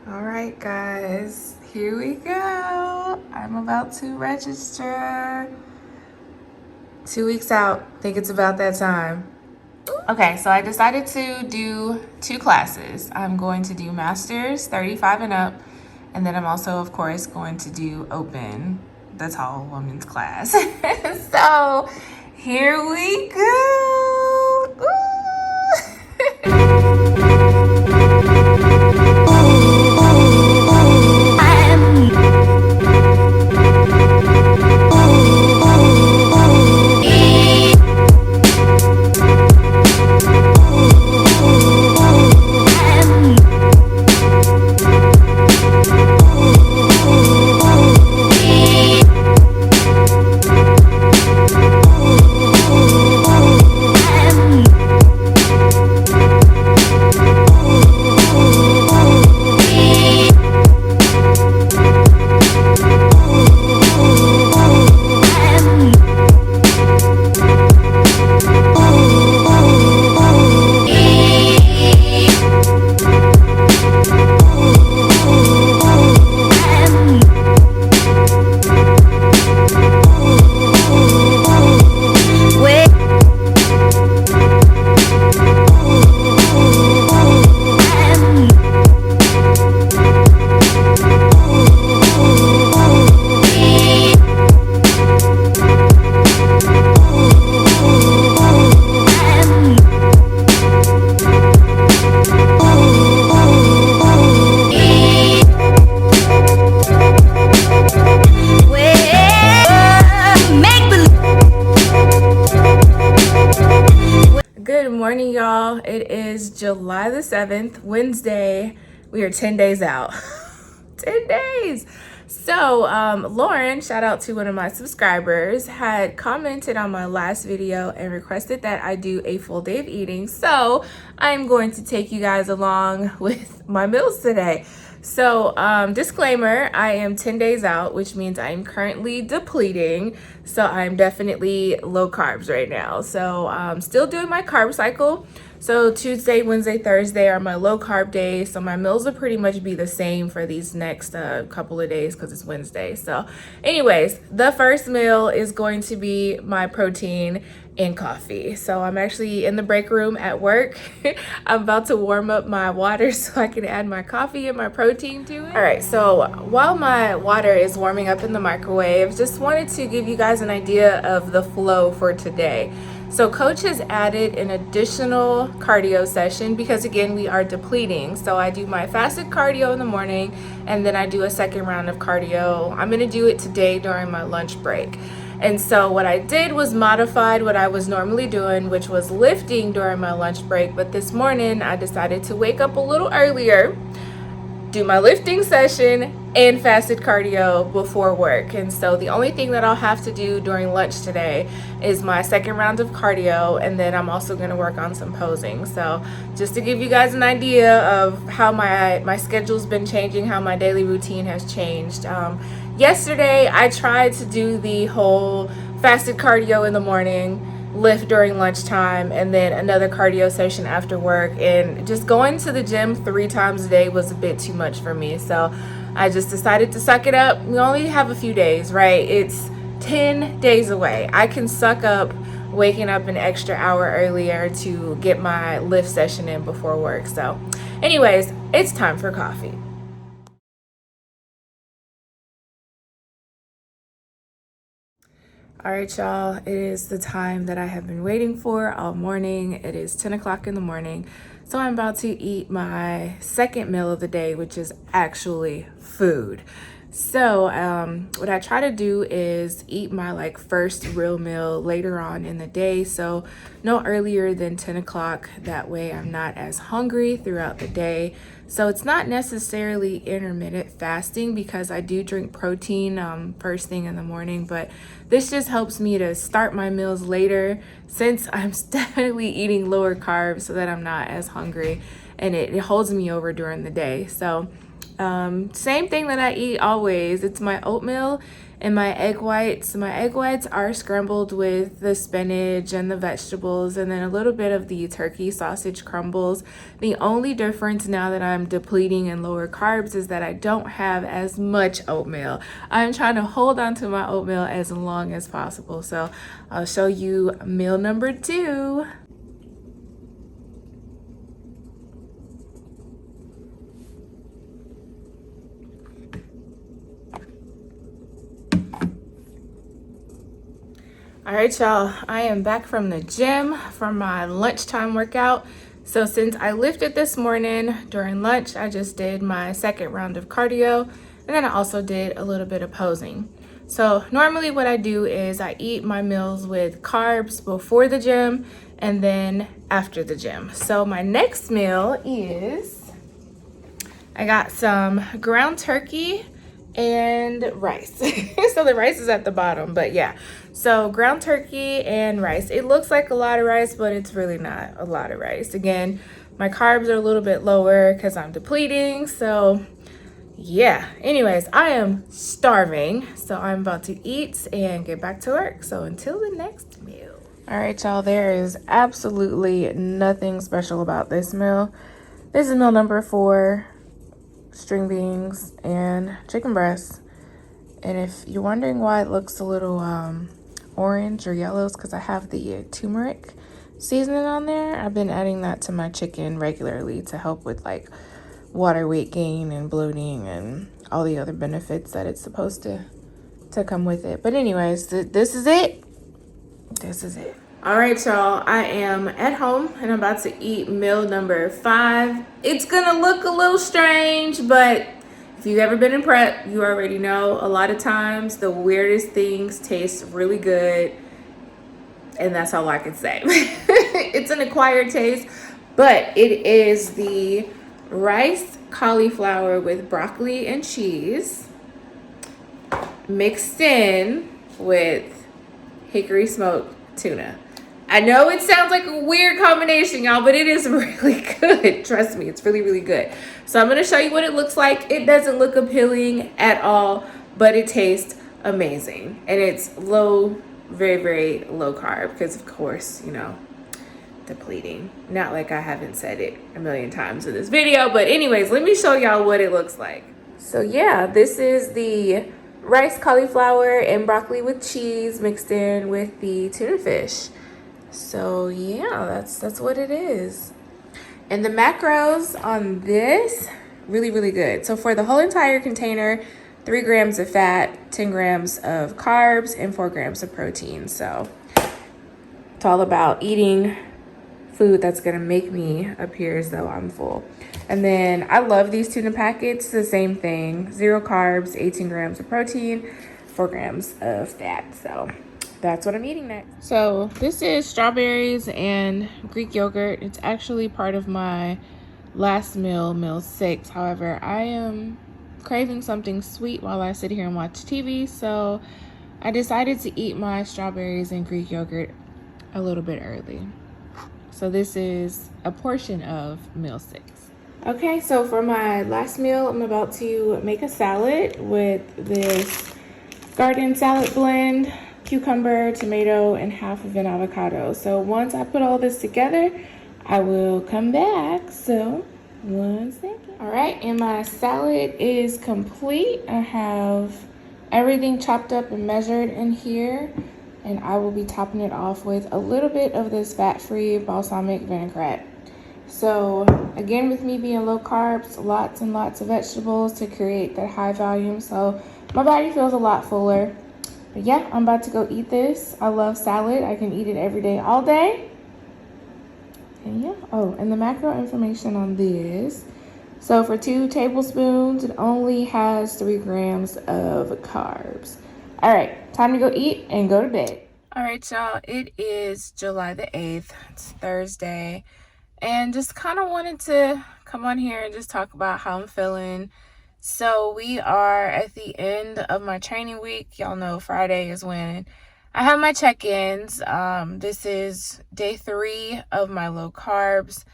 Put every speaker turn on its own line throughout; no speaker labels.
All right, guys, here we go. I'm about to register. 2 weeks out. Think it's about that time. Okay, so I decided to do 2 classes. I'm going to do Masters 35 and up, and then I'm also, of course, going to do Open, the tall woman's class. So here we go. Good morning, y'all. It is July the 7th, Wednesday. We are 10 days out. 10 days. So, Lauren, shout out to one of my subscribers, had commented on my last video and requested that I do a full day of eating. So, I'm going to take you guys along with my meals today. So, disclaimer, I am 10 days out, which means I'm currently depleting. So I'm definitely low carbs right now. So still doing my carb cycle. So Tuesday, Wednesday, Thursday are my low carb days. So my meals will pretty much be the same for these next couple of days because it's Wednesday. So anyways, the first meal is going to be my protein and coffee. So I'm actually in the break room at work. I'm about to warm up my water so I can add my coffee and my protein to it. All right, so while my water is warming up in the microwave, just wanted to give you guys an idea of the flow for today. So coach has added an additional cardio session because again, we are depleting. So I do my fasted cardio in the morning and then I do a second round of cardio. I'm gonna do it today during my lunch break. And so what I did was modified what I was normally doing, which was lifting during my lunch break. But this morning I decided to wake up a little earlier, do my lifting session and fasted cardio before work. And so the only thing that I'll have to do during lunch today is my second round of cardio, and then I'm also going to work on some posing. So just to give you guys an idea of how my schedule's been changing, how my daily routine has changed. Yesterday I tried to do the whole fasted cardio in the morning, lift during lunchtime, and then another cardio session after work, and just going to the gym 3 times a day was a bit too much for me. So I just decided to suck it up. We only have a few days, right? It's 10 days away. I can suck up waking up an extra hour earlier to get my lift session in before work. So anyways, it's time for coffee. All right, y'all, it is the time that I have been waiting for all morning. It is 10 o'clock in the morning. So I'm about to eat my second meal of the day, which is actually food. So what I try to do is eat my first real meal later on in the day. So no earlier than 10 o'clock. That way I'm not as hungry throughout the day. So it's not necessarily intermittent fasting because I do drink protein first thing in the morning, but this just helps me to start my meals later since I'm definitely eating lower carbs so that I'm not as hungry, and it holds me over during the day. So same thing that I eat always. It's my oatmeal And my egg whites are scrambled with the spinach and the vegetables and then a little bit of the turkey sausage crumbles. The only difference now that I'm depleting in lower carbs is that I don't have as much oatmeal. I'm trying to hold on to my oatmeal as long as possible. So I'll show you meal number 2. All right, y'all, I am back from the gym from my lunchtime workout. So since I lifted this morning during lunch, I just did my second round of cardio, and then I also did a little bit of posing. So normally what I do is I eat my meals with carbs before the gym and then after the gym. So my next meal is, I got some ground turkey and rice. So the rice is at the bottom, but yeah. So ground turkey and rice. It looks like a lot of rice, but it's really not a lot of rice. Again, my carbs are a little bit lower because I'm depleting. So yeah, anyways, I am starving. So I'm about to eat and get back to work. So until the next meal. All right, y'all, there is absolutely nothing special about this meal. This is meal number 4. String beans and chicken breast. And if you're wondering why it looks a little orange or yellow, it's because I have the turmeric seasoning on there. I've been adding that to my chicken regularly to help with like water weight gain and bloating and all the other benefits that it's supposed to come with it. But anyways, this is it. This is it. All right, y'all, I am at home and I'm about to eat meal number 5. It's gonna look a little strange, but if you've ever been in prep, you already know a lot of times the weirdest things taste really good, and that's all I can say. It's an acquired taste, but it is the rice cauliflower with broccoli and cheese mixed in with hickory smoked tuna. I know it sounds like a weird combination, y'all, but it is really good. Trust me, it's really, really good. So I'm going to show you what it looks like. It doesn't look appealing at all, but it tastes amazing. And it's low, very, very low carb because, of course, you know, depleting. Not like I haven't said it a million times in this video, but anyways, let me show y'all what it looks like. So yeah, this is the rice cauliflower and broccoli with cheese mixed in with the tuna fish. So yeah, that's what it is. And the macros on this, really, really good. So for the whole entire container, 3 grams of fat, 10 grams of carbs, and 4 grams of protein. So it's all about eating food that's gonna make me appear as though I'm full. And then I love these tuna packets, the same thing, 0 carbs, 18 grams of protein, 4 grams of fat. So that's what I'm eating next. So this is strawberries and Greek yogurt. It's actually part of my last meal, meal 6. However, I am craving something sweet while I sit here and watch TV. So I decided to eat my strawberries and Greek yogurt a little bit early. So this is a portion of meal 6. Okay, so for my last meal, I'm about to make a salad with this garden salad blend, cucumber, tomato, and half of an avocado. So once I put all this together, I will come back. So 1 second. All right, and my salad is complete. I have everything chopped up and measured in here, and I will be topping it off with a little bit of this fat-free balsamic vinaigrette. So again, with me being low carbs, lots and lots of vegetables to create that high volume, so my body feels a lot fuller. But yeah, I'm about to go eat this. I love salad. I can eat it every day, all day. And yeah, oh, and the macro information on this. So for 2 tablespoons, it only has 3 grams of carbs. All right, time to go eat and go to bed. All right, y'all, it is July the 8th. It's Thursday. And just kind of wanted to come on here and just talk about how I'm feeling. So we are at the end of my training week. Y'all know Friday is when I have my check-ins. This is day 3 of my low carbs.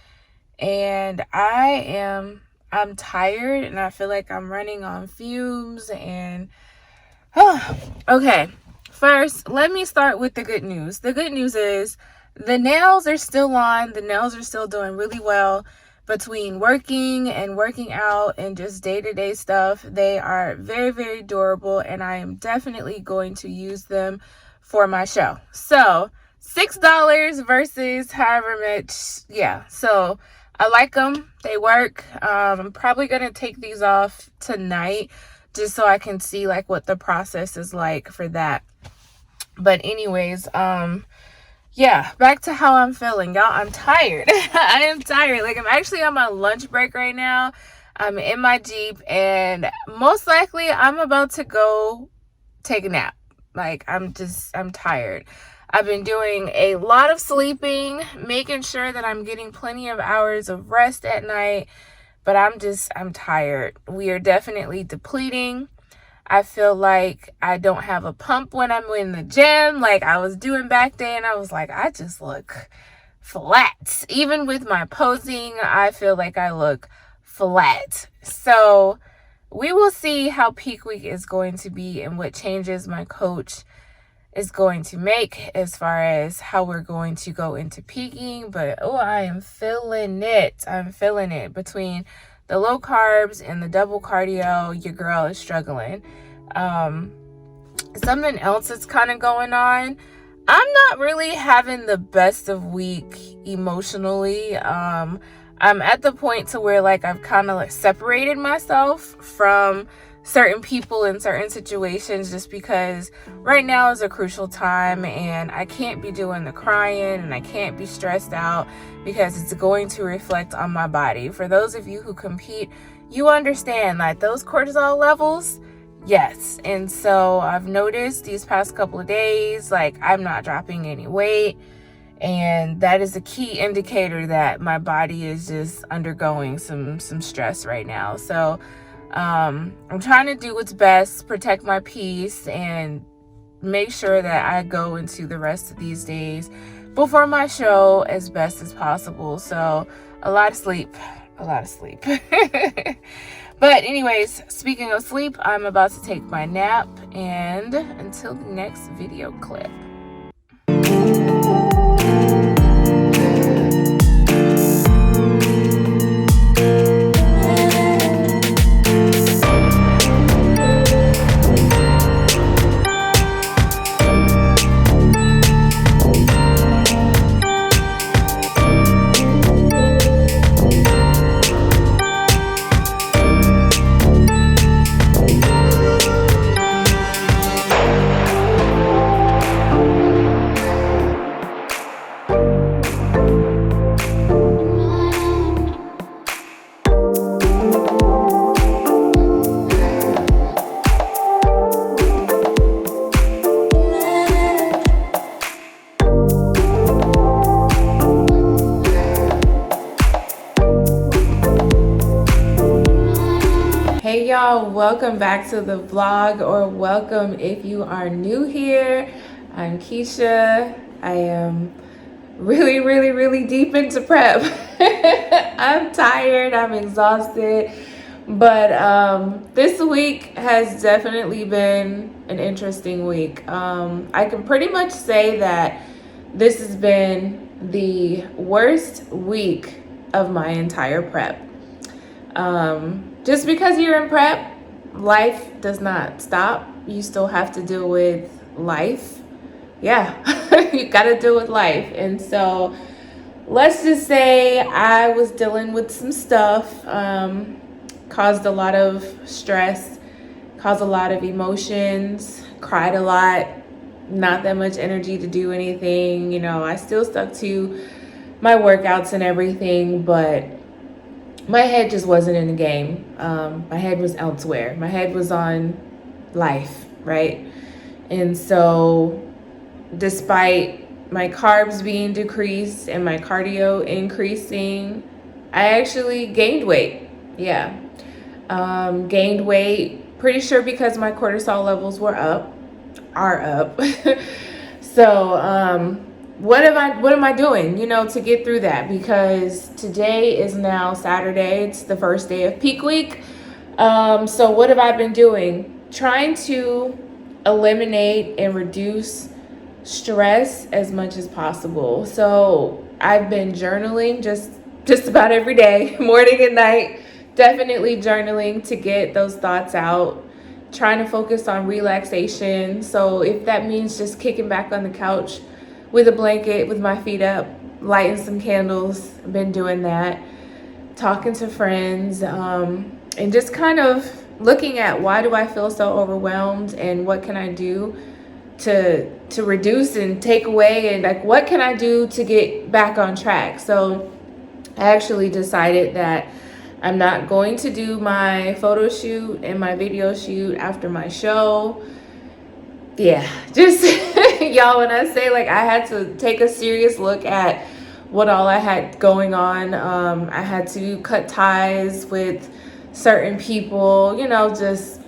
And I'm tired and I feel like I'm running on fumes and Okay, first, let me start with the good news. The good news is the nails are still on. The nails are still doing really well. Between working and working out and just day-to-day stuff, they are very, very durable, and I am definitely going to use them for my show. So $6 versus however much. Yeah, so I like them. They work. I'm probably going to take these off tonight just so I can see like what the process is like for that. But anyways, yeah, back to how I'm feeling. Y'all, I'm tired. I am tired. Like, I'm actually on my lunch break right now. I'm in my Jeep, and most likely I'm about to go take a nap. Like, I'm tired. I've been doing a lot of sleeping, making sure that I'm getting plenty of hours of rest at night, but I'm tired. We are definitely depleting. I feel like I don't have a pump when I'm in the gym like I was doing back then. I was like, I just look flat. Even with my posing, I feel like I look flat. So we will see how peak week is going to be and what changes my coach is going to make as far as how we're going to go into peaking. But oh, I am feeling it. I'm feeling it. Between the low carbs and the double cardio, your girl is struggling. Something else that's kind of going on. I'm not really having the best of week emotionally. I'm at the point to where like I've kind of like separated myself from certain people in certain situations just because right now is a crucial time and I can't be doing the crying and I can't be stressed out because it's going to reflect on my body. For those of you who compete, you understand like those cortisol levels, yes. And so I've noticed these past couple of days, like I'm not dropping any weight. And that is a key indicator that my body is just undergoing some stress right now. So I'm trying to do what's best, protect my peace, and make sure that I go into the rest of these days before my show as best as possible. So a lot of sleep. But anyways, speaking of sleep, I'm about to take my nap, and until the next video clip. Hey y'all, welcome back to the vlog, or welcome if you are new here. I'm Keisha. I am really deep into prep. I'm tired, I'm exhausted, but this week has definitely been an interesting week. I can pretty much say that this has been the worst week of my entire prep. Just because you're in prep, life does not stop. You still have to deal with life. Yeah, you got to deal with life. And so let's just say I was dealing with some stuff, caused a lot of stress, caused a lot of emotions, cried a lot, not that much energy to do anything. You know, I still stuck to my workouts and everything, but my head just wasn't in the game. My head was elsewhere. My head was on life, right? And so despite my carbs being decreased and my cardio increasing, I actually gained weight. Yeah. Gained weight, pretty sure because my cortisol levels are up. So, what am I doing, you know, to get through that? Because today is now Saturday. It's the first day of peak week. So what have I been doing? Trying to eliminate and reduce stress as much as possible. So I've been journaling just about every day, morning and night. Definitely journaling to get those thoughts out. Trying to focus on relaxation. So if that means just kicking back on the couch with a blanket with my feet up, lighting some candles, I've been doing that. Talking to friends, and just kind of looking at why do I feel so overwhelmed and what can I do to reduce and take away, and like what can I do to get back on track. So I actually decided that I'm not going to do my photo shoot and my video shoot after my show. Yeah, just y'all, when I say like I had to take a serious look at what all I had going on, I had to cut ties with certain people, you know, just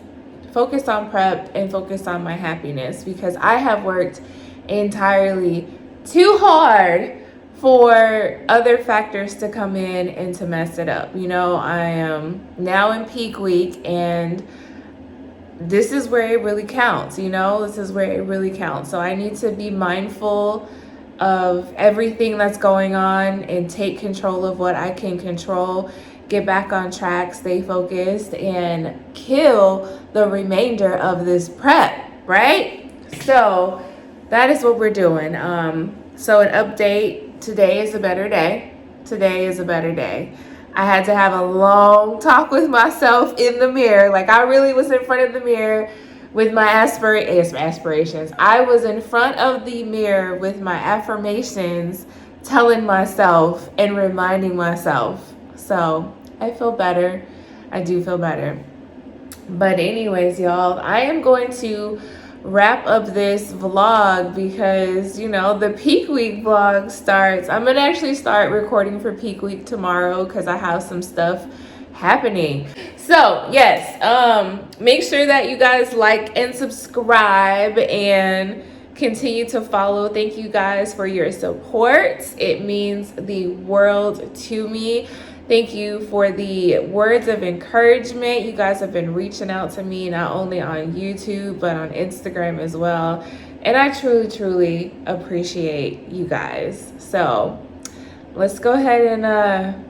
focus on prep and focus on my happiness, because I have worked entirely too hard for other factors to come in and to mess it up. You know, I am now in peak week, and this is where it really counts. You know, this is where it really counts. So I need to be mindful of everything that's going on and take control of what I can control, get back on track, stay focused, and kill the remainder of this prep, right? So that is what we're doing. So an update, today is a better day. Today is a better day. I had to have a long talk with myself in the mirror. Like I really was in front of the mirror with my aspirations. I was in front of the mirror with my affirmations, telling myself and reminding myself. So I feel better. I do feel better. But anyways, y'all, I am going to wrap up this vlog because, you know, the peak week vlog starts. I'm gonna actually start recording for peak week tomorrow because I have some stuff happening. So yes, make sure that you guys like and subscribe and continue to follow. Thank you guys for your support. It means the world to me. Thank you for the words of encouragement. You guys have been reaching out to me, not only on YouTube, but on Instagram as well. And I truly, truly appreciate you guys. So let's go ahead and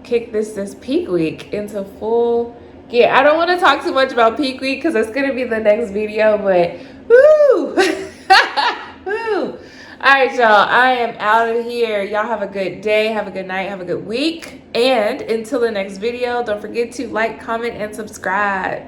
kick this peak week into full gear. I don't want to talk too much about peak week because it's going to be the next video, but woo! Woo! All right, y'all, I am out of here. Y'all have a good day, have a good night, have a good week. And until the next video, don't forget to like, comment, and subscribe.